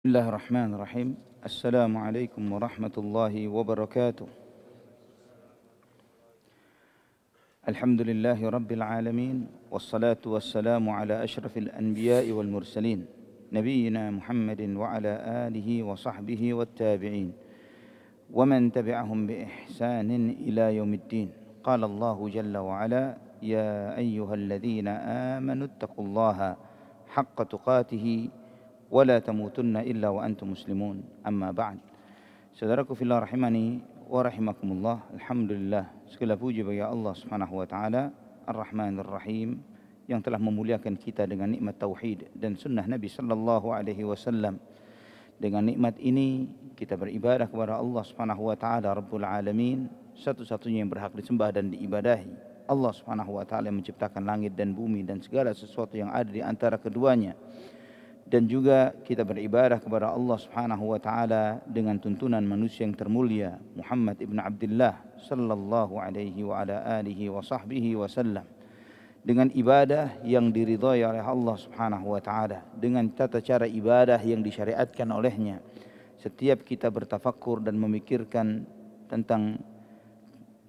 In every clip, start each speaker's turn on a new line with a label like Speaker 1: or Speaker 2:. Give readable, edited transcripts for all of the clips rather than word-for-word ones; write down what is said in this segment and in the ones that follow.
Speaker 1: Bismillahirrahmanirrahim. Assalamualaikum warahmatullahi wabarakatuh. Alhamdulillahi rabbil alamin. Wassalatu wassalamu ala ashrafil anbiya'i wal mursalin, nabiyyina Muhammadin wa ala alihi wa sahbihi wat tabi'in wa man tabi'ahum bi ihsanin ila yaumiddin. Qala Allahu jalla wa ala, ya ayyuhalladzina amanu ittaqullaha haqqa tuqatih wa la tamutunna illa wa antum muslimun. Amma ba'd. Saudaraku fillah rahimani wa rahimakumullah. Alhamdulillah, segala puji bagi Allah Subhanahu wa taala Ar-Rahmanir Rahim yang telah memuliakan kita dengan nikmat tauhid dan sunnah Nabi sallallahu alaihi wasallam. Dengan nikmat ini kita beribadah kepada Allah Subhanahu wa taala Rabbul Alamin, satu-satunya yang berhak disembah dan diibadahi. Allah Subhanahu wa taala yang menciptakan langit dan bumi dan segala sesuatu yang ada di antara keduanya. Dan juga kita beribadah kepada Allah Subhanahu wa taala dengan tuntunan manusia yang termulia Muhammad ibn Abdullah sallallahu alaihi wa ala alihi wa sahbihi wasallam, dengan ibadah yang diridhai oleh Allah Subhanahu wa taala, dengan tata cara ibadah yang disyariatkan olehnya. Setiap kita bertafakkur dan memikirkan tentang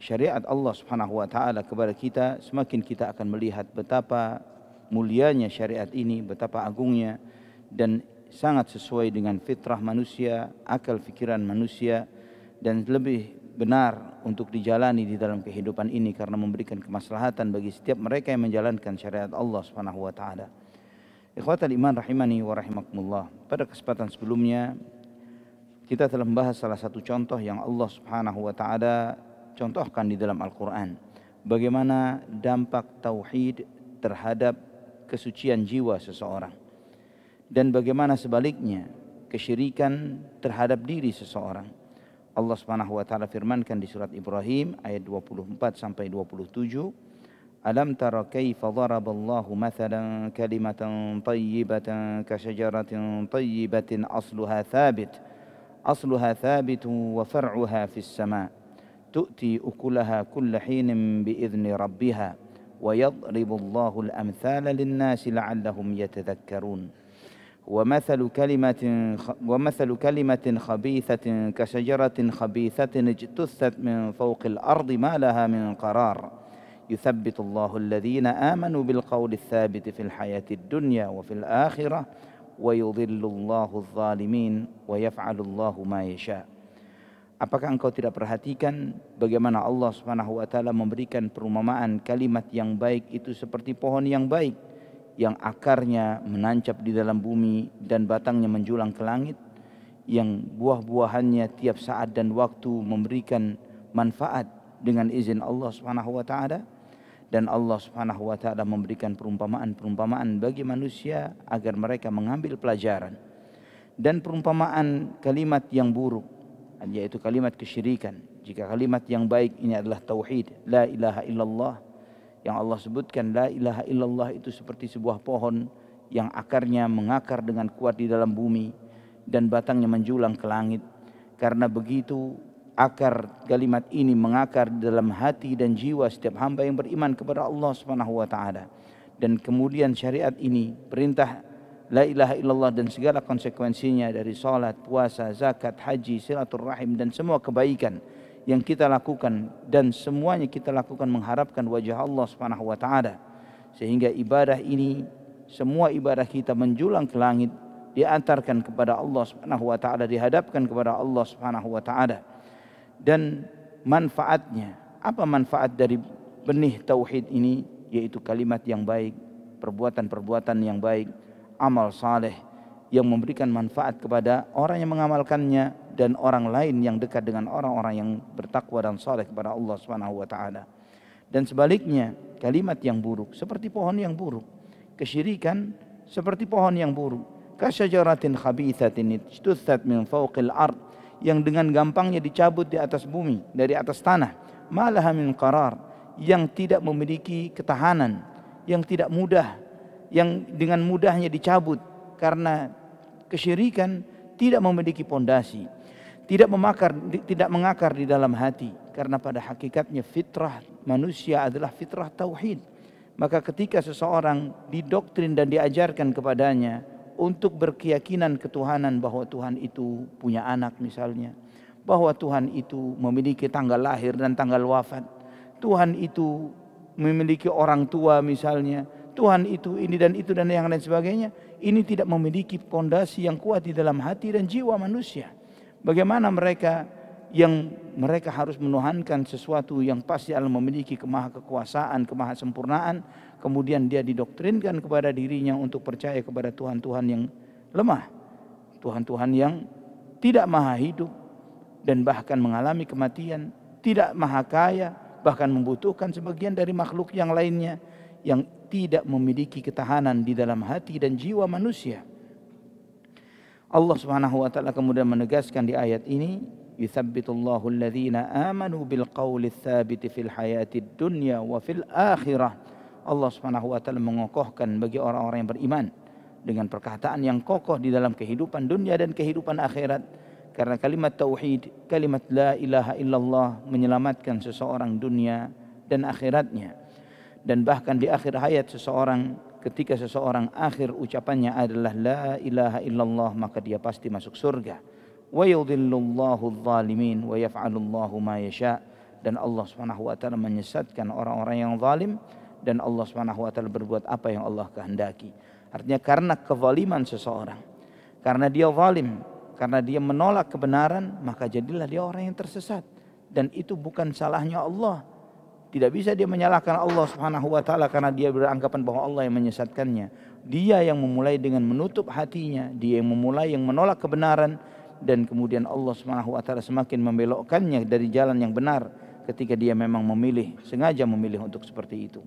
Speaker 1: syariat Allah Subhanahu wa taala kepada kita, semakin kita akan melihat betapa mulianya syariat ini, betapa agungnya, dan sangat sesuai dengan fitrah manusia, akal fikiran manusia, dan lebih benar untuk dijalani di dalam kehidupan ini karena memberikan kemaslahatan bagi setiap mereka yang menjalankan syariat Allah Subhanahu wa taala. Ikhwatal iman rahimani wa rahimakumullah. Pada kesempatan sebelumnya kita telah membahas salah satu contoh yang Allah Subhanahu wa taala contohkan di dalam Al-Qur'an, bagaimana dampak tauhid terhadap kesucian jiwa seseorang, dan bagaimana sebaliknya kesyirikan terhadap diri seseorang. Allah Subhanahu wa taala firmankan di surat Ibrahim ayat 24 sampai 27, alam tara kaifa daraballahu mathalan kalimatan thayyibatan kasyajaratin thayyibatin asluha thabitun wa far'uha fis sama' tu'ti ukulaha kulla hinin bi'izni rabbiha wa yadribu Allahu al-amthala lin-nasi la'allahum yatadhakkarun. ومثل كلمة خبيثة كشجرة خبيثة اجتثت من فوق الأرض ما لها من قرار يثبت الله الذين آمنوا بالقول الثابت في الحياة الدنيا وفي الآخرة ويضل الله الظالمين ويفعل الله ما يشاء. Apakah engkau tidak perhatikan bagaimana Allah Subhanahu wa taala memberikan perumpamaan kalimat yang baik itu seperti pohon yang baik, yang akarnya menancap di dalam bumi dan batangnya menjulang ke langit, yang buah-buahannya tiap saat dan waktu memberikan manfaat dengan izin Allah Subhanahu wa taala. Dan Allah Subhanahu wa taala memberikan perumpamaan-perumpamaan bagi manusia agar mereka mengambil pelajaran. Dan perumpamaan kalimat yang buruk, yaitu kalimat kesyirikan. Jika kalimat yang baik ini adalah tauhid, la ilaha illallah, yang Allah sebutkan la ilaha illallah itu seperti sebuah pohon yang akarnya mengakar dengan kuat di dalam bumi dan batangnya menjulang ke langit. Karena begitu akar kalimat ini mengakar di dalam hati dan jiwa setiap hamba yang beriman kepada Allah Subhanahu wa taala. Dan kemudian syariat ini, perintah la ilaha illallah dan segala konsekuensinya dari salat, puasa, zakat, haji, silaturahim dan semua kebaikan yang kita lakukan, dan semuanya kita lakukan mengharapkan wajah Allah Subhanahu wa taala, sehingga ibadah ini, semua ibadah kita menjulang ke langit, diantarkan kepada Allah Subhanahu wa taala, dihadapkan kepada Allah Subhanahu wa taala. Dan manfaatnya, apa manfaat dari benih tauhid ini? Yaitu kalimat yang baik, perbuatan-perbuatan yang baik, amal saleh yang memberikan manfaat kepada orang yang mengamalkannya dan orang lain yang dekat dengan orang-orang yang bertakwa dan saleh kepada Allah Subhanahu wa taala. Dan sebaliknya, kalimat yang buruk seperti pohon yang buruk, kesyirikan seperti pohon yang buruk, kasyajaratin khabithatin ijtutsat min fawqil ard, yang dengan gampangnya dicabut di atas bumi, dari atas tanah, malaha min qarar, yang tidak memiliki ketahanan, yang tidak mudah, yang dengan mudahnya dicabut. Karena kesyirikan tidak memiliki pondasi, tidak mengakar di dalam hati. Karena pada hakikatnya fitrah manusia adalah fitrah tauhid. Maka ketika seseorang didoktrin dan diajarkan kepadanya untuk berkeyakinan ketuhanan bahwa Tuhan itu punya anak misalnya, bahwa Tuhan itu memiliki tanggal lahir dan tanggal wafat, Tuhan itu memiliki orang tua misalnya, Tuhan itu ini dan itu dan yang lain sebagainya. Ini tidak memiliki fondasi yang kuat di dalam hati dan jiwa manusia. Bagaimana mereka harus menuhankan sesuatu yang pasti Allah memiliki kemaha-kekuasaan, kemaha-sempurnaan, kemudian dia didoktrinkan kepada dirinya untuk percaya kepada Tuhan-Tuhan yang lemah, Tuhan-Tuhan yang tidak maha hidup dan bahkan mengalami kematian, tidak maha kaya, bahkan membutuhkan sebagian dari makhluk yang lainnya yang tidak memiliki ketahanan di dalam hati dan jiwa manusia. Allah Subhanahu wa taala kemudian menegaskan di ayat ini, yutsabbitullahu alladhina amanu bil qawli tsabiti fil hayatid dunya wa fil akhirah. Allah Subhanahu wa taala mengokohkan bagi orang-orang yang beriman dengan perkataan yang kokoh di dalam kehidupan dunia dan kehidupan akhirat. Karena kalimat tauhid, kalimat la ilaha illallah menyelamatkan seseorang dunia dan akhiratnya. Dan bahkan di akhir hayat seseorang, ketika seseorang akhir ucapannya adalah la ilaha illallah, maka dia pasti masuk surga. Wa yudhillullahu adh-dhalimin wa yaf'alullahu ma yasha. Dan Allah Subhanahu wa taala menyesatkan orang-orang yang zalim, dan Allah Subhanahu wa taala berbuat apa yang Allah kehendaki. Artinya karena kezaliman seseorang, karena dia zalim, karena dia menolak kebenaran, maka jadilah dia orang yang tersesat. Dan itu bukan salahnya Allah. Tidak bisa dia menyalahkan Allah Subhanahu wa taala karena dia beranggapan bahwa Allah yang menyesatkannya. Dia yang memulai dengan menutup hatinya, dia yang memulai yang menolak kebenaran, dan kemudian Allah Subhanahu wa taala semakin membelokkannya dari jalan yang benar ketika dia memang sengaja memilih untuk seperti itu.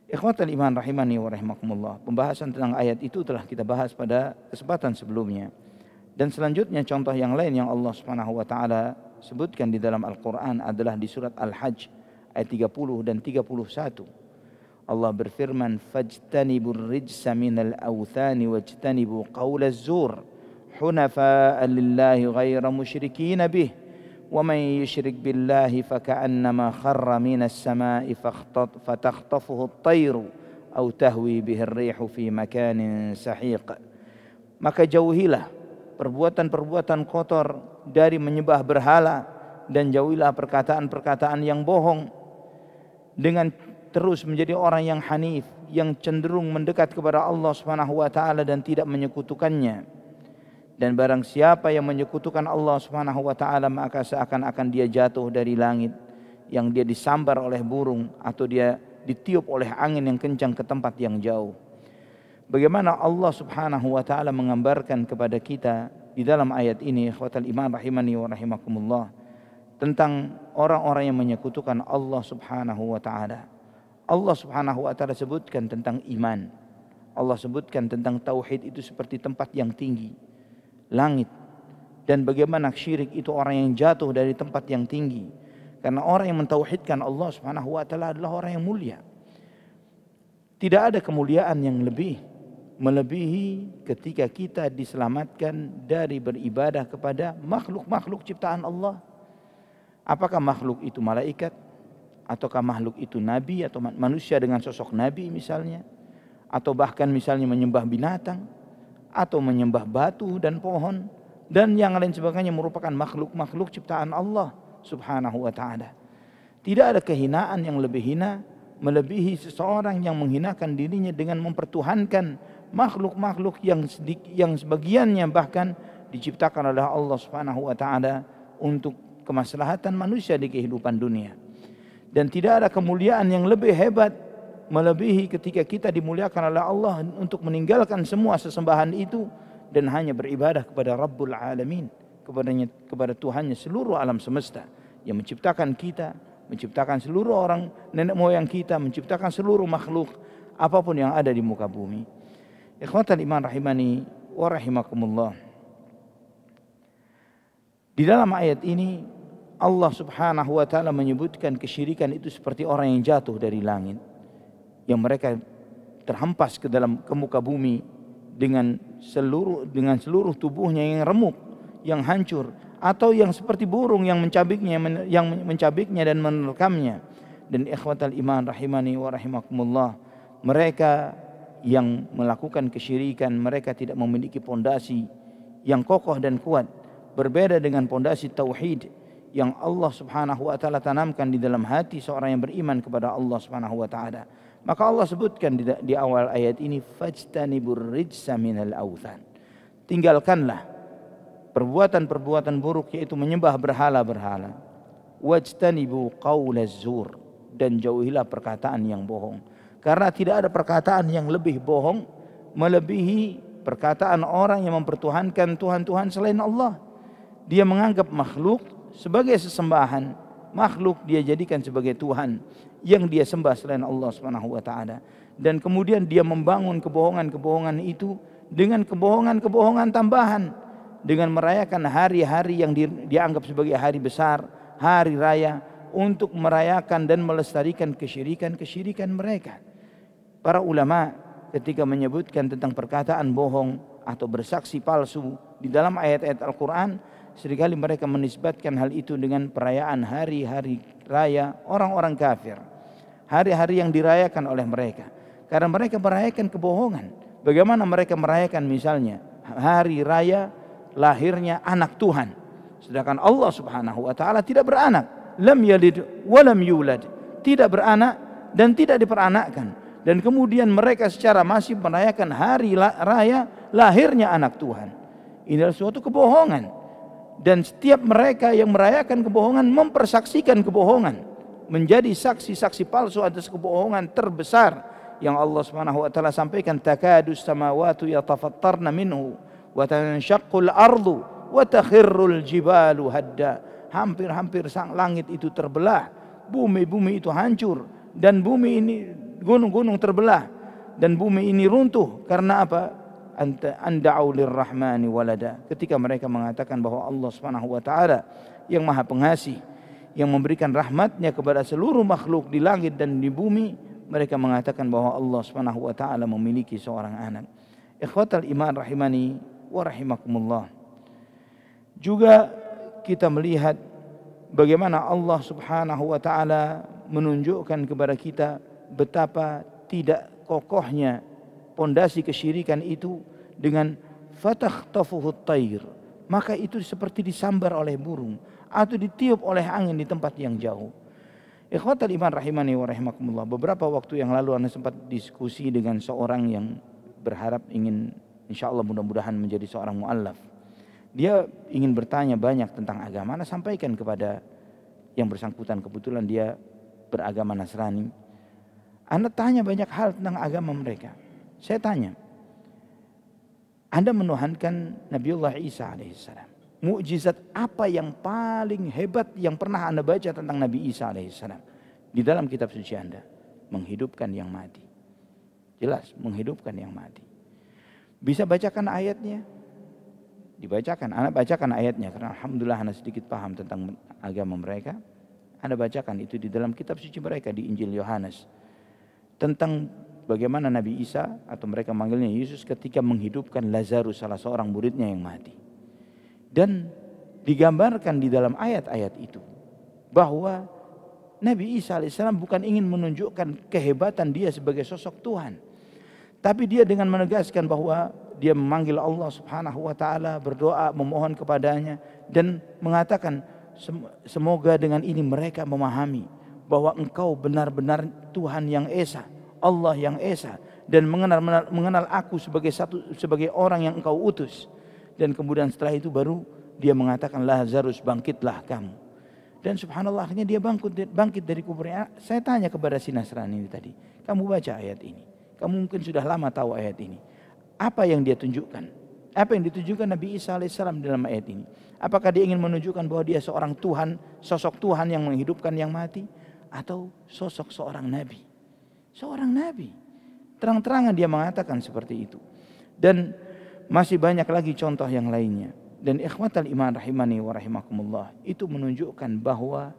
Speaker 1: Ikhwatal iman rahimani wa rahimakumullah. Pembahasan tentang ayat itu telah kita bahas pada kesempatan sebelumnya. Dan selanjutnya contoh yang lain yang Allah Subhanahu wa taala sebutkan di dalam Al-Qur'an adalah di surat Al-Hajj ayat 30 dan 31. Allah berfirman, fajtanibur rijsa minal awthani wajtanibu qawlaz zur hunafa'a lillahi ghaira musyrikin bih wa man yusyrik billahi faka'annama kharra minas sama'i fatakhtafuhu at-tayru aw tahwi bihi ar-rihu fi makanin sahiq. Maka jauhilah perbuatan-perbuatan kotor dari menyembah berhala, dan jauhilah perkataan-perkataan yang bohong, dengan terus menjadi orang yang hanif, yang cenderung mendekat kepada Allah Subhanahu wa taala dan tidak menyekutukannya. Dan barang siapa yang menyekutukan Allah Subhanahu wa taala, maka seakan-akan dia jatuh dari langit, yang dia disambar oleh burung atau dia ditiup oleh angin yang kencang ke tempat yang jauh. Bagaimana Allah Subhanahu wa taala menggambarkan kepada kita di dalam ayat ini, ikhwatal iman rahimani wa rahimakumullah, tentang orang-orang yang menyekutukan Allah Subhanahu wa taala. Allah Subhanahu wa taala sebutkan tentang iman. Allah sebutkan tentang tauhid itu seperti tempat yang tinggi, langit. Dan bagaimana syirik itu orang yang jatuh dari tempat yang tinggi. Karena orang yang mentauhidkan Allah Subhanahu wa taala adalah orang yang mulia. Tidak ada kemuliaan yang melebihi ketika kita diselamatkan dari beribadah kepada makhluk-makhluk ciptaan Allah. Apakah makhluk itu malaikat, ataukah makhluk itu nabi atau manusia dengan sosok nabi misalnya, atau bahkan misalnya menyembah binatang, atau menyembah batu dan pohon dan yang lain sebagainya, merupakan makhluk-makhluk ciptaan Allah Subhanahu wa taala. Tidak ada kehinaan yang lebih hina melebihi seseorang yang menghinakan dirinya dengan mempertuhankan makhluk-makhluk yang sebagiannya bahkan diciptakan oleh Allah Subhanahu wa taala untuk kemaslahatan manusia di kehidupan dunia. Dan tidak ada kemuliaan yang lebih hebat melebihi ketika kita dimuliakan oleh Allah untuk meninggalkan semua sesembahan itu dan hanya beribadah kepada Rabbul Alamin, kepada Tuhannya seluruh alam semesta yang menciptakan kita, menciptakan seluruh orang nenek moyang kita, menciptakan seluruh makhluk apapun yang ada di muka bumi. Ikhwatal iman rahimani wa rahimakumullah. Di dalam ayat ini Allah Subhanahu wa taala menyebutkan kesyirikan itu seperti orang yang jatuh dari langit, yang mereka terhempas ke muka bumi dengan seluruh tubuhnya yang remuk, yang hancur, atau yang seperti burung yang mencabiknya dan menerkamnya. Dan ikhwatal iman rahimani wa rahimakumullah, mereka yang melakukan kesyirikan, mereka tidak memiliki pondasi yang kokoh dan kuat, berbeda dengan pondasi tauhid yang Allah Subhanahu wa taala tanamkan di dalam hati seorang yang beriman kepada Allah Subhanahu wa taala. Maka Allah sebutkan di awal ayat ini, fajtanibur rijsa minal authan. Tinggalkanlah perbuatan-perbuatan buruk, yaitu menyembah berhala-berhala. Wajtanibu qaulaz zur, dan jauhilah perkataan yang bohong. Karena tidak ada perkataan yang lebih bohong melebihi perkataan orang yang mempertuhankan Tuhan-Tuhan selain Allah. Dia menganggap makhluk sebagai sesembahan, makhluk dia jadikan sebagai Tuhan yang dia sembah selain Allah Subhanahu wa taala. Dan kemudian dia membangun kebohongan-kebohongan itu dengan kebohongan-kebohongan tambahan, dengan merayakan hari-hari yang dianggap sebagai hari besar, hari raya, untuk merayakan dan melestarikan kesyirikan-kesyirikan mereka. Para ulama ketika menyebutkan tentang perkataan bohong atau bersaksi palsu di dalam ayat-ayat Al-Quran, seringkali mereka menisbatkan hal itu dengan perayaan hari-hari raya orang-orang kafir, hari-hari yang dirayakan oleh mereka. Karena mereka merayakan kebohongan. Bagaimana mereka merayakan misalnya hari raya lahirnya anak Tuhan, sedangkan Allah Subhanahu wa taala tidak beranak, lam yalid wa lam yulad, tidak beranak dan tidak diperanakkan. Dan kemudian mereka secara masif merayakan hari raya lahirnya anak Tuhan. Ini adalah suatu kebohongan. Dan setiap mereka yang merayakan kebohongan mempersaksikan kebohongan, menjadi saksi-saksi palsu atas kebohongan terbesar yang Allah Subhanahu wa taala sampaikan, takadus samawati yatafattarna minhu wa tanshaqqul ardu wa takhirrul jibalu hadda. Hampir-hampir sang langit itu terbelah, bumi itu hancur, dan bumi ini gunung-gunung terbelah, dan bumi ini runtuh. Karena apa? Anda'u lirrahmani walada. Ketika mereka mengatakan bahwa Allah Subhanahu wa taala yang Maha Pengasih, yang memberikan rahmatnya kepada seluruh makhluk di langit dan di bumi, mereka mengatakan bahwa Allah Subhanahu wa taala memiliki seorang anak. Ikhwatal iman rahimani wa rahimakumullah. Juga kita melihat bagaimana Allah Subhanahu wa taala menunjukkan kepada kita betapa tidak kokohnya pondasi kesyirikan itu dengan fatakhtafuhut tayr, maka itu seperti disambar oleh burung atau ditiup oleh angin di tempat yang jauh. Ikhwatal iman rahimani wa rahimakumullah, beberapa waktu yang lalu Anda sempat diskusi dengan seorang yang berharap ingin insyaallah mudah-mudahan menjadi seorang muallaf. Dia ingin bertanya banyak tentang agama. Anda sampaikan kepada yang bersangkutan, kebetulan dia beragama Nasrani. Anda tanya banyak hal tentang agama mereka. Saya tanya, Anda menuhankan Nabiullah Isa alaihissalam. Mukjizat apa yang paling hebat yang pernah Anda baca tentang Nabi Isa alaihissalam di dalam kitab suci Anda? Menghidupkan yang mati. Jelas, menghidupkan yang mati. Bisa bacakan ayatnya? Dibacakan, Anda bacakan ayatnya, karena alhamdulillah Anda sedikit paham tentang agama mereka. Anda bacakan itu di dalam kitab suci mereka, di Injil Yohanes, tentang bagaimana Nabi Isa atau mereka manggilnya Yesus ketika menghidupkan Lazarus, salah seorang muridnya yang mati. Dan digambarkan di dalam ayat-ayat itu bahwa Nabi Isa alaihissalam bukan ingin menunjukkan kehebatan dia sebagai sosok Tuhan, tapi dia dengan menegaskan bahwa dia memanggil Allah Subhanahu wa taala, berdoa, memohon kepadanya, dan mengatakan semoga dengan ini mereka memahami bahwa engkau benar-benar Tuhan yang Esa, Allah yang Esa, dan mengenal aku sebagai orang yang engkau utus. Dan kemudian setelah itu baru dia mengatakan, Lazarus, bangkitlah kamu. Dan subhanallah, akhirnya dia bangkit dari kuburnya. Saya tanya kepada si Nasrani ini tadi, kamu baca ayat ini, kamu mungkin sudah lama tahu ayat ini, apa yang dia tunjukkan? Apa yang ditunjukkan Nabi Isa alaihissalam dalam ayat ini? Apakah dia ingin menunjukkan bahwa dia seorang Tuhan, sosok Tuhan yang menghidupkan yang mati, atau sosok seorang nabi? Seorang nabi. Terang-terangan dia mengatakan seperti itu. Dan masih banyak lagi contoh yang lainnya. Dan ikhwatal iman rahimani wa rahimakumullah, itu menunjukkan bahwa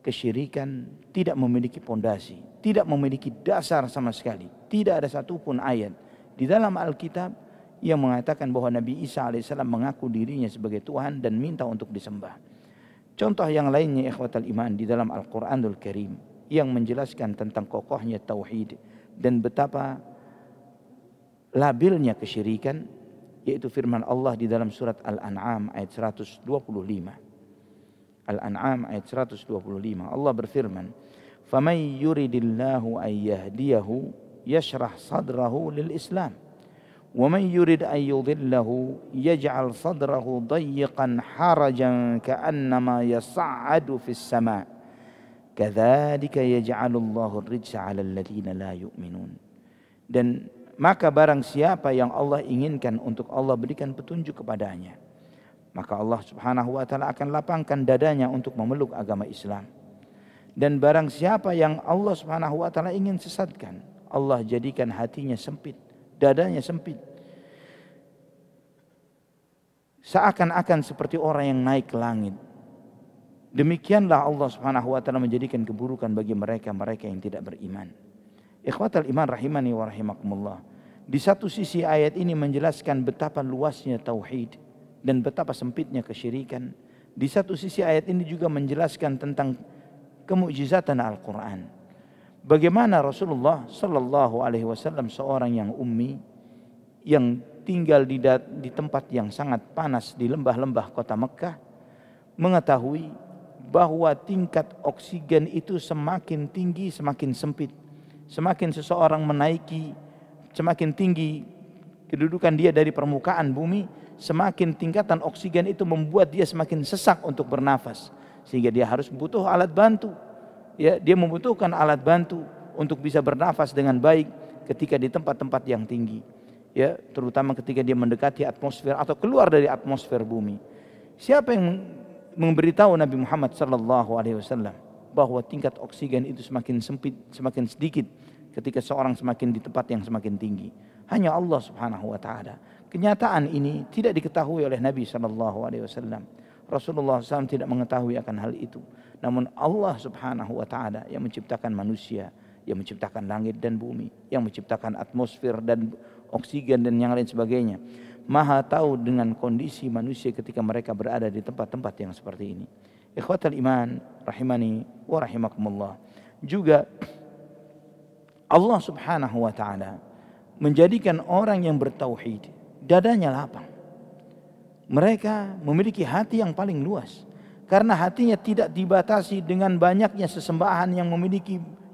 Speaker 1: kesyirikan tidak memiliki pondasi, tidak memiliki dasar sama sekali. Tidak ada satupun ayat di dalam Alkitab yang mengatakan bahwa Nabi Isa alaihissalam mengaku dirinya sebagai Tuhan dan minta untuk disembah. Contoh yang lainnya ikhwatal iman di dalam Al-Quranul Karim yang menjelaskan tentang kokohnya tauhid dan betapa labelnya kesyirikan, yaitu firman Allah di dalam surat Al-An'am ayat 125. Al-An'am ayat 125. Allah berfirman, "Faman yuridillahu an yahdiyahu yashrah sadrahu lil Islam, wa man yurid an yudhillahu yaj'al sadrahu dayyiqan harajan ka'annama yas'adu fis sama'. Kadzalika yaj'alullahu ar-rijsa 'alal ladzina la yu'minun." Dan maka barang siapa yang Allah inginkan untuk Allah berikan petunjuk kepadanya, maka Allah Subhanahu wa taala akan lapangkan dadanya untuk memeluk agama Islam. Dan barang siapa yang Allah Subhanahu wa taala ingin sesatkan, Allah jadikan hatinya sempit, dadanya sempit. Seakan-akan seperti orang yang naik ke langit. Demikianlah Allah Subhanahu wa taala menjadikan keburukan bagi mereka yang tidak beriman. Ikhwatal iman rahimani wa rahimakumullah. Di satu sisi ayat ini menjelaskan betapa luasnya tauhid dan betapa sempitnya kesyirikan. Di satu sisi ayat ini juga menjelaskan tentang kemukjizatan Al-Quran. Bagaimana Rasulullah Sallallahu Alaihi Wasallam, seorang yang ummi, yang tinggal di tempat yang sangat panas di lembah-lembah kota Mekah, mengetahui bahwa tingkat oksigen itu semakin tinggi semakin sempit. Semakin seseorang menaiki, semakin tinggi kedudukan dia dari permukaan bumi, semakin tingkatan oksigen itu membuat dia semakin sesak untuk bernafas, sehingga dia harus butuh alat bantu. Ya, dia membutuhkan alat bantu untuk bisa bernafas dengan baik ketika di tempat-tempat yang tinggi. Ya, terutama ketika dia mendekati atmosfer atau keluar dari atmosfer bumi. Siapa yang memberitahu Nabi Muhammad sallallahu alaihi wasallam bahwa tingkat oksigen itu semakin sempit, semakin sedikit ketika seorang semakin di tempat yang semakin tinggi? Hanya Allah Subhanahu wa taala. Kenyataan ini tidak diketahui oleh Nabi sallallahu alaihi wasallam. Rasulullah SAW tidak mengetahui akan hal itu. Namun Allah Subhanahu wa taala yang menciptakan manusia, yang menciptakan langit dan bumi, yang menciptakan atmosfer dan oksigen dan yang lain sebagainya, Maha tahu dengan kondisi manusia ketika mereka berada di tempat-tempat yang seperti ini. Ikhwatal iman rahimani wa rahimakumullah. Juga Allah Subhanahu wa taala menjadikan orang yang bertauhid dadanya lapang. Mereka memiliki hati yang paling luas, karena hatinya tidak dibatasi dengan banyaknya sesembahan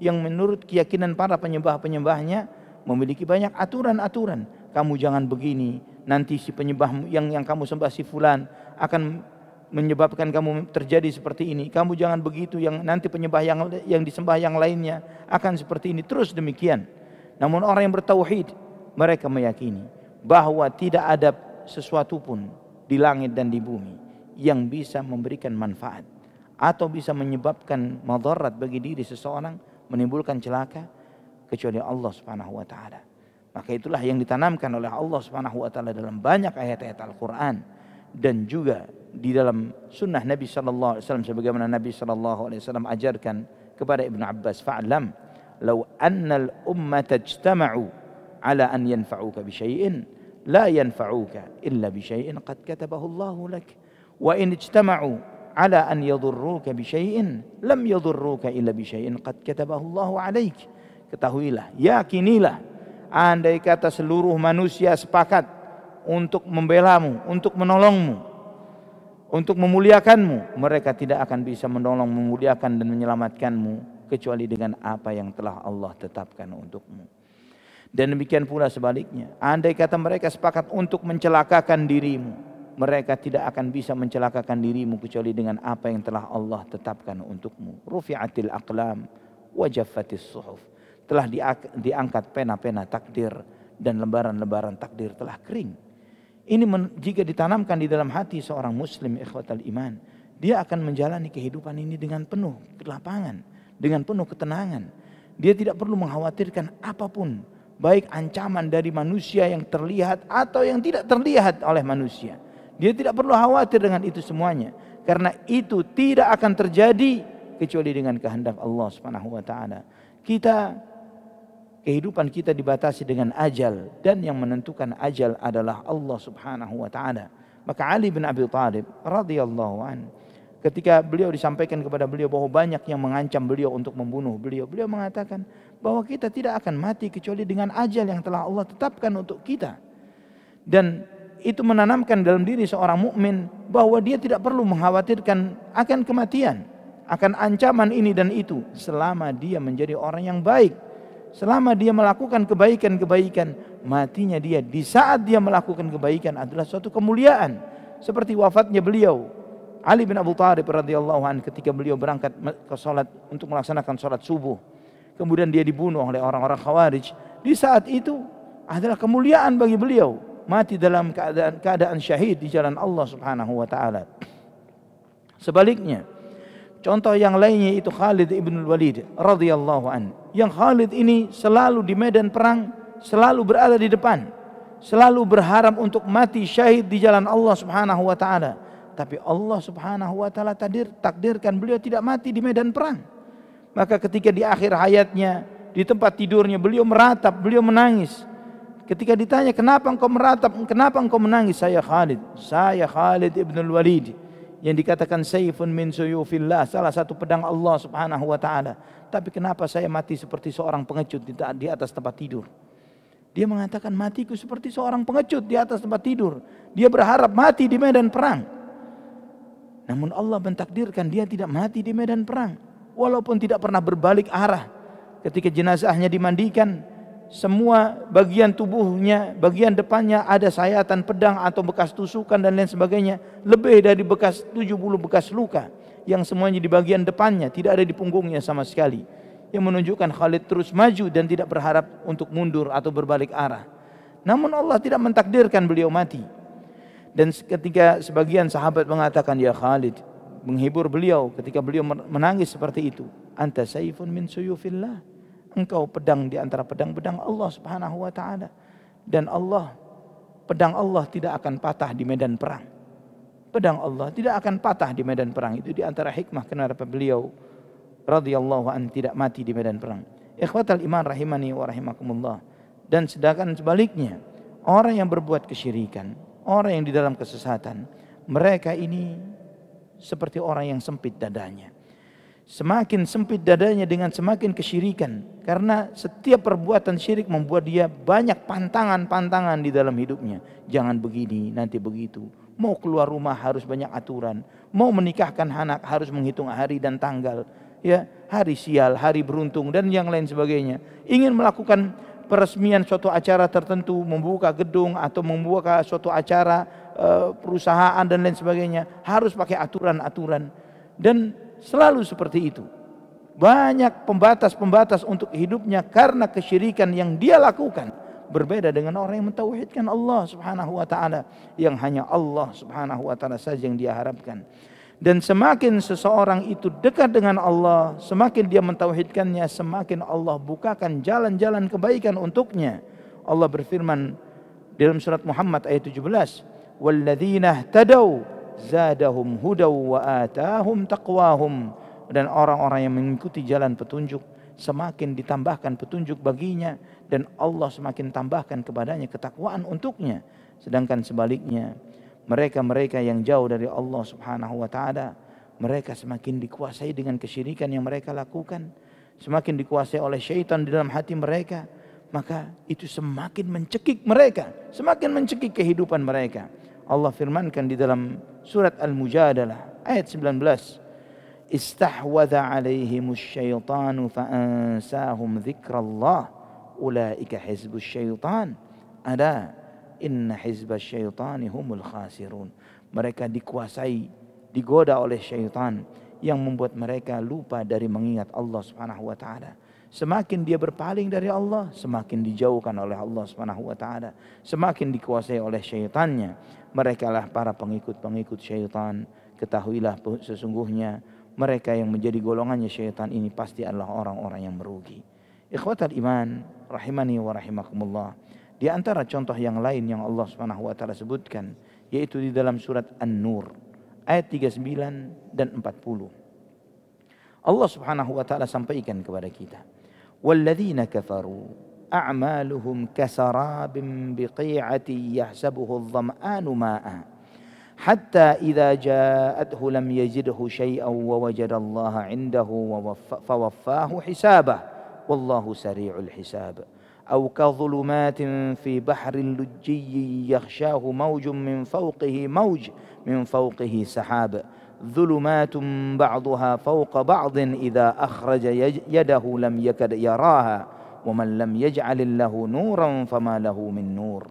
Speaker 1: yang menurut keyakinan para penyembah-penyembahnya memiliki banyak aturan-aturan. Kamu jangan begini, nanti si penyembah yang kamu sembah si fulan akan menyebabkan kamu terjadi seperti ini. Kamu jangan begitu, yang nanti penyembah yang disembah yang lainnya akan seperti ini. Terus demikian. Namun orang yang bertauhid, mereka meyakini bahwa tidak ada sesuatu pun di langit dan di bumi yang bisa memberikan manfaat atau bisa menyebabkan madarat bagi diri seseorang, menimbulkan celaka, kecuali Allah Subhanahu wa taala. Maka itulah yang ditanamkan oleh Allah Subhanahu wa taala dalam banyak ayat-ayat Al-Qur'an dan juga di dalam sunnah Nabi sallallahu alaihi wasallam, sebagaimana Nabi sallallahu alaihi wasallam ajarkan kepada Ibnu Abbas, "Fa'lam law anna al-ummata ijtama'u ala an yanfa'uka bi syai'in la yanfa'uka illa bi syai'in qad katabahu Allahu lak wa in ijtama'u ala an yadhurruka bi syai'in lam yadhurruka illa bi syai'in qad katabahu Allahu 'alaik." Ketahuilah, yakinilah, andai kata seluruh manusia sepakat untuk membelamu, untuk menolongmu, untuk memuliakanmu, mereka tidak akan bisa menolong, memuliakan dan menyelamatkanmu kecuali dengan apa yang telah Allah tetapkan untukmu. Dan demikian pula sebaliknya, andai kata mereka sepakat untuk mencelakakan dirimu, mereka tidak akan bisa mencelakakan dirimu kecuali dengan apa yang telah Allah tetapkan untukmu. Rufi'atil aqlam wa jaffatis suhuf. Telah diangkat pena-pena takdir dan lembaran-lembaran takdir telah kering. Ini jika ditanamkan di dalam hati seorang muslim, ikhwatal iman, dia akan menjalani kehidupan ini dengan penuh kelapangan, dengan penuh ketenangan. Dia tidak perlu mengkhawatirkan apapun, baik ancaman dari manusia yang terlihat atau yang tidak terlihat oleh manusia. Dia tidak perlu khawatir dengan itu semuanya, karena itu tidak akan terjadi kecuali dengan kehendak Allah Subhanahu wa taala. Kehidupan kita dibatasi dengan ajal, dan yang menentukan ajal adalah Allah Subhanahu wa taala. Maka Ali bin Abi Thalib radhiyallahu an Ketika beliau disampaikan kepada beliau bahwa banyak yang mengancam beliau untuk membunuh beliau, beliau mengatakan bahwa kita tidak akan mati kecuali dengan ajal yang telah Allah tetapkan untuk kita. Dan itu menanamkan dalam diri seorang mukmin bahwa dia tidak perlu mengkhawatirkan akan kematian, akan ancaman ini dan itu, selama dia menjadi orang yang baik, selama dia melakukan kebaikan-kebaikan. Matinya dia di saat dia melakukan kebaikan adalah suatu kemuliaan, seperti wafatnya beliau Ali bin Abu Thalib radhiyallahu anhu ketika beliau berangkat ke salat untuk melaksanakan salat subuh, kemudian dia dibunuh oleh orang-orang Khawarij. Di saat itu adalah kemuliaan bagi beliau, mati dalam keadaan syahid di jalan Allah Subhanahu wa taala. Sebaliknya, contoh yang lainnya itu Khalid ibn Walid radhiyallahu anhu. Yang Khalid ini selalu di medan perang, selalu berada di depan, selalu berharap untuk mati syahid di jalan Allah Subhanahu wa taala. Tapi Allah Subhanahu wa taala takdirkan beliau tidak mati di medan perang. Maka ketika di akhir hayatnya, di tempat tidurnya beliau meratap, beliau menangis. Ketika ditanya, "Kenapa engkau meratap? Kenapa engkau menangis?" "Saya Khalid ibn Walid." Yang dikatakan saifun min suyufillah, salah satu pedang Allah Subhanahu wa taala. Tapi kenapa saya mati seperti seorang pengecut di atas tempat tidur? Dia mengatakan, matiku seperti seorang pengecut di atas tempat tidur. Dia berharap mati di medan perang. Namun Allah mentakdirkan dia tidak mati di medan perang. Walaupun tidak pernah berbalik arah. Ketika jenazahnya dimandikan, semua bagian tubuhnya, bagian depannya ada sayatan pedang atau bekas tusukan dan lain sebagainya. Lebih dari 70 bekas luka. Yang semuanya di bagian depannya, tidak ada di punggungnya sama sekali. Yang menunjukkan Khalid terus maju dan tidak berharap untuk mundur atau berbalik arah. Namun Allah tidak mentakdirkan beliau mati. Dan ketika sebagian sahabat mengatakan, "Ya Khalid," menghibur beliau ketika beliau menangis seperti itu, "Anta saifun min suyufillah." Engkau pedang di antara pedang-pedang Allah Subhanahu wa taala. Dan pedang Allah tidak akan patah di medan perang. Pedang Allah tidak akan patah di medan perang. Itu di antara hikmah kenapa beliau radhiyallahu anhu tidak mati di medan perang. Ikhwatal iman rahimani wa rahimakumullah. Dan sedangkan sebaliknya, orang yang berbuat kesyirikan, orang yang di dalam kesesatan, mereka ini seperti orang yang sempit dadanya. Semakin sempit dadanya dengan semakin kesyirikan. Karena setiap perbuatan syirik membuat dia banyak pantangan-pantangan di dalam hidupnya. Jangan begini, nanti begitu. Mau keluar rumah harus banyak aturan. Mau menikahkan anak harus menghitung hari dan tanggal. Ya, hari sial, hari beruntung dan yang lain sebagainya. Ingin melakukan peresmian suatu acara tertentu, membuka gedung atau membuka suatu acara perusahaan dan lain sebagainya, harus pakai aturan-aturan. Dan selalu seperti itu. Banyak pembatas-pembatas untuk hidupnya karena kesyirikan yang dia lakukan. Berbeda dengan orang yang mentauhidkan Allah Subhanahu wa taala, yang hanya Allah Subhanahu wa taala saja yang dia harapkan. Dan semakin seseorang itu dekat dengan Allah, semakin dia mentauhidkannya, semakin Allah bukakan jalan-jalan kebaikan untuknya. Allah berfirman dalam surat Muhammad ayat 17, "Walladzina ihtadaw zadahum hudaw wa atahum taqwahum." Dan orang-orang yang mengikuti jalan petunjuk, semakin ditambahkan petunjuk baginya dan Allah semakin tambahkan kepadanya ketakwaan untuknya. Sedangkan sebaliknya, mereka-mereka yang jauh dari Allah Subhanahu wa taala, mereka semakin dikuasai dengan kesyirikan yang mereka lakukan, semakin dikuasai oleh syaitan di dalam hati mereka, maka itu semakin mencekik mereka, semakin mencekik kehidupan mereka. Allah firmankan di dalam surat Al-Mujadalah ayat 19, "Istahwadha 'alaihimus syaitanu fa'ansahum dzikrallah, ulaika hizbus syaitan, ala inna hizbas syaitani humul khasirun." Mereka dikuasai, digoda oleh syaitan yang membuat mereka lupa dari mengingat Allah Subhanahu wa taala. Semakin dia berpaling dari Allah, semakin dijauhkan oleh Allah Subhanahu wa taala, semakin dikuasai oleh syaitannya. Merekalah para pengikut-pengikut syaitan. Ketahuilah sesungguhnya mereka yang menjadi golongannya syaitan ini pasti adalah orang-orang yang merugi. Ikhwatal iman rahimani wa rahimakumullah. Di antara contoh yang lain yang Allah Subhanahu wa taala sebutkan, yaitu di dalam surat An-Nur ayat 39 dan 40. Allah Subhanahu wa taala sampaikan kepada kita, "Walladzina kafaru a'maluhum kasarabin biqi'ati yahsabuhu adh-dhama'anu ma'a, hatta idza ja'athu lam yajidhu syai'an wa wajadallaha 'indahu fawaffahu hisabah wallahu sari'ul hisab. أو كظلمات في بحر لجي يغشاه موج من فوقه سحاب ظلمات بعضها فوق بعض إذا أخرج يده لم يكد يراها ومن لم يجعل له نورا فما له من نور.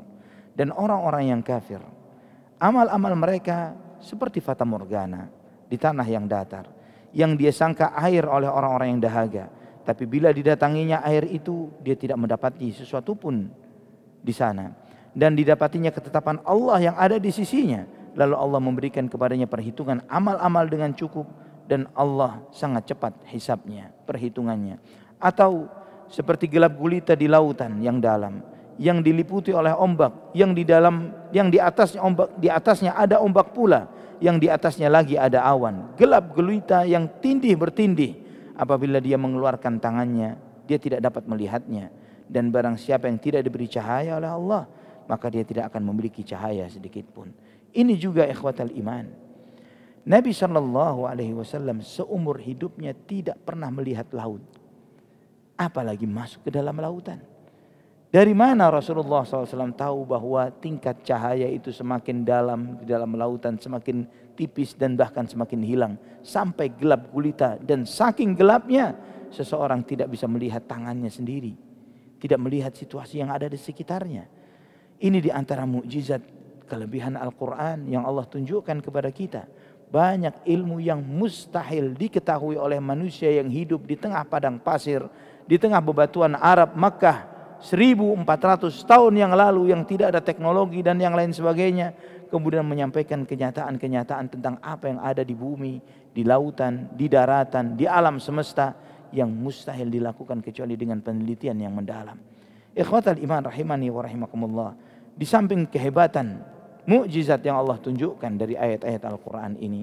Speaker 1: Dan orang-orang yang kafir, amal-amal mereka seperti fata morgana di tanah yang datar, yang dia sangka air oleh orang-orang yang dahaga. Tapi bila didatanginya air itu, dia tidak mendapati sesuatu pun di sana. Dan didapatinya ketetapan Allah yang ada di sisinya. Lalu Allah memberikan kepadanya perhitungan amal-amal dengan cukup. Dan Allah sangat cepat hisabnya, perhitungannya. Atau seperti gelap gulita di lautan yang dalam, yang diliputi oleh ombak, yang di atasnya ada ombak pula, yang di atasnya lagi ada awan. Gelap gulita yang tindih bertindih. Apabila dia mengeluarkan tangannya, dia tidak dapat melihatnya. Dan barang siapa yang tidak diberi cahaya oleh Allah, maka dia tidak akan memiliki cahaya sedikit pun. Ini juga ikhwatal iman. Nabi SAW seumur hidupnya tidak pernah melihat laut, apalagi masuk ke dalam lautan. Dari mana Rasulullah SAW tahu bahwa tingkat cahaya itu semakin dalam di dalam lautan, semakin tipis dan bahkan semakin hilang sampai gelap gulita, dan saking gelapnya seseorang tidak bisa melihat tangannya sendiri, tidak melihat situasi yang ada di sekitarnya. Ini di antara mukjizat kelebihan Al-Quran yang Allah tunjukkan kepada kita. Banyak ilmu yang mustahil diketahui oleh manusia yang hidup di tengah padang pasir, di tengah bebatuan Arab Makkah 1400 tahun yang lalu, yang tidak ada teknologi dan yang lain sebagainya, kemudian menyampaikan kenyataan-kenyataan tentang apa yang ada di bumi, di lautan, di daratan, di alam semesta, yang mustahil dilakukan kecuali dengan penelitian yang mendalam. Ikhwatal iman rahimani wa rahimakumullah, di samping kehebatan mukjizat yang Allah tunjukkan dari ayat-ayat Al-Quran ini,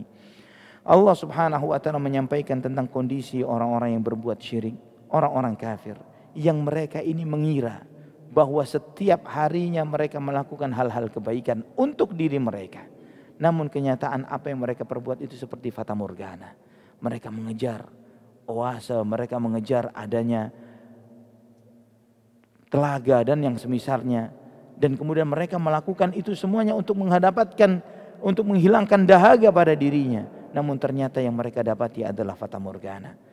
Speaker 1: Allah subhanahu wa ta'ala menyampaikan tentang kondisi orang-orang yang berbuat syirik, orang-orang kafir, yang mereka ini mengira bahwa setiap harinya mereka melakukan hal-hal kebaikan untuk diri mereka. Namun kenyataan apa yang mereka perbuat itu seperti fata morgana. Mereka mengejar oase, mereka mengejar adanya telaga dan yang semisalnya. Dan kemudian mereka melakukan itu semuanya untuk untuk menghilangkan dahaga pada dirinya. Namun ternyata yang mereka dapati adalah fata morgana.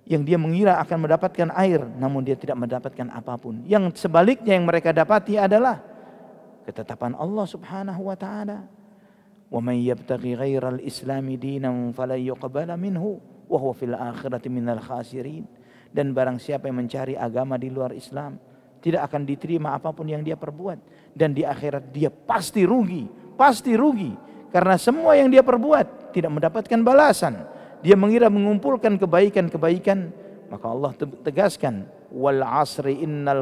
Speaker 1: Yang dia mengira akan mendapatkan air, namun dia tidak mendapatkan apapun. Yang sebaliknya yang mereka dapati adalah ketetapan Allah subhanahu wa ta'ala. Wa man yabtaghi ghairal islami dinan falan yuqbala minhu wa huwa fil akhirati minal khasirin. Dan barang siapa yang mencari agama di luar Islam, tidak akan diterima apapun yang dia perbuat. Dan di akhirat dia pasti rugi. Karena semua yang dia perbuat tidak mendapatkan balasan. Dia mengira mengumpulkan kebaikan-kebaikan, maka Allah tegaskan wal asri innal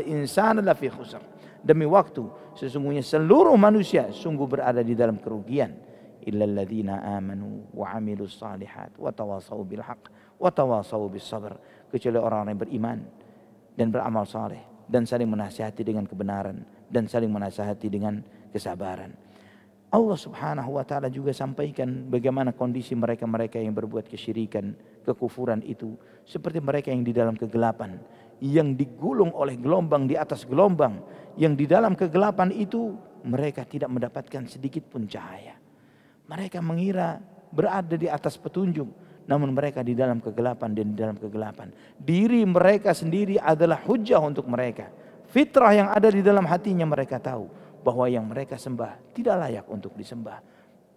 Speaker 1: insana lafi khusr. Demi waktu, sesungguhnya seluruh manusia sungguh berada di dalam kerugian. Illal ladzina amanu wa amilus salihat wa tawassaw bil haqq wa tawassaw bis sabr. Kecuali orang-orang yang beriman dan beramal saleh dan saling menasihati dengan kebenaran dan saling menasihati dengan kesabaran. Allah subhanahu wa ta'ala juga sampaikan bagaimana kondisi mereka-mereka yang berbuat kesyirikan, kekufuran itu. Seperti mereka yang di dalam kegelapan, yang digulung oleh gelombang di atas gelombang, yang di dalam kegelapan itu mereka tidak mendapatkan sedikit pun cahaya. Mereka mengira berada di atas petunjuk, namun mereka di dalam kegelapan dan di dalam kegelapan. Diri mereka sendiri adalah hujah untuk mereka. Fitrah yang ada di dalam hatinya mereka tahu bahwa yang mereka sembah tidak layak untuk disembah.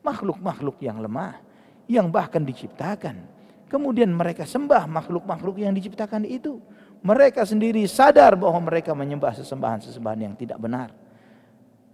Speaker 1: Makhluk-makhluk yang lemah, yang bahkan diciptakan. Kemudian mereka sembah makhluk-makhluk yang diciptakan itu. Mereka sendiri sadar bahwa mereka menyembah sesembahan-sesembahan yang tidak benar.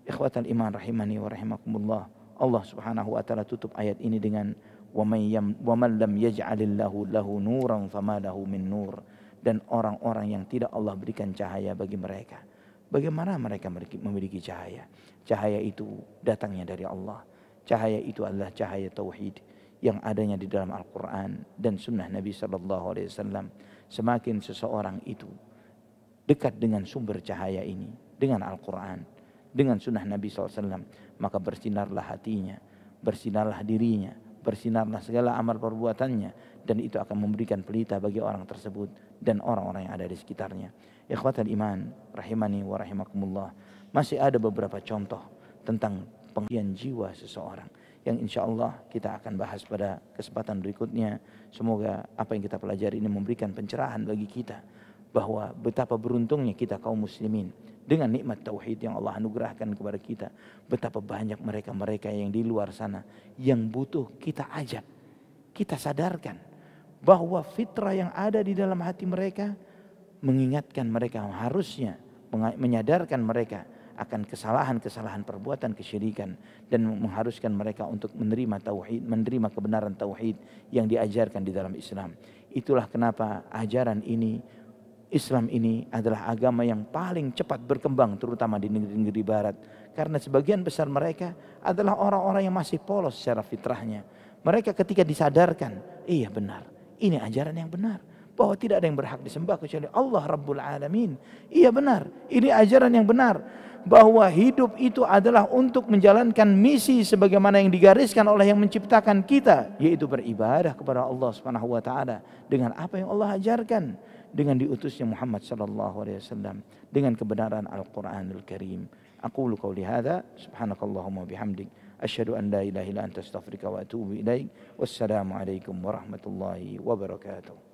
Speaker 1: Ikhwatal iman rahimani wa rahimakumullah. Allah subhanahu wa ta'ala tutup ayat ini dengan wa man lam yaj'alillahu lahu nuran fama lahu min nur. Dan orang-orang yang tidak Allah berikan cahaya bagi mereka, bagaimana mereka memiliki cahaya? Cahaya itu datangnya dari Allah. Cahaya itu adalah cahaya tauhid yang adanya di dalam Al-Quran dan sunnah Nabi SAW. Semakin seseorang itu dekat dengan sumber cahaya ini, dengan Al-Quran, dengan sunnah Nabi SAW, maka bersinarlah hatinya, bersinarlah dirinya, bersinarlah segala amal perbuatannya, dan itu akan memberikan pelita bagi orang tersebut dan orang-orang yang ada di sekitarnya. Ikhwatal iman, rahimani wa rahimakumullah. Masih ada beberapa contoh tentang penghentian jiwa seseorang yang insya Allah kita akan bahas pada kesempatan berikutnya. Semoga apa yang kita pelajari ini memberikan pencerahan bagi kita bahwa betapa beruntungnya kita kaum muslimin dengan nikmat tauhid yang Allah anugerahkan kepada kita. Betapa banyak mereka-mereka yang di luar sana yang butuh kita ajak, kita sadarkan bahwa fitrah yang ada di dalam hati mereka mengingatkan mereka harusnya, menyadarkan mereka akan kesalahan-kesalahan perbuatan kesyirikan, dan mengharuskan mereka untuk menerima tauhid, menerima kebenaran tauhid yang diajarkan di dalam Islam. Itulah kenapa ajaran ini, Islam ini adalah agama yang paling cepat berkembang terutama di negeri-negeri barat, karena sebagian besar mereka adalah orang-orang yang masih polos secara fitrahnya. Mereka ketika disadarkan, iya benar, ini ajaran yang benar, bahwa tidak ada yang berhak disembah kecuali Allah Rabbul Alamin. Iya benar, ini ajaran yang benar, bahwa hidup itu adalah untuk menjalankan misi sebagaimana yang digariskan oleh yang menciptakan kita, yaitu beribadah kepada Allah Subhanahu wa taala dengan apa yang Allah ajarkan, dengan diutusnya Muhammad sallallahu alaihi wasallam, dengan kebenaran Al-Qur'anul Karim. Aqulu qauli hadza, subhanakallahumma bihamdik, asyhadu an la ilaha illa anta astaghfiruka wa atubu ilaik. Wassalamu alaikum warahmatullahi wabarakatuh.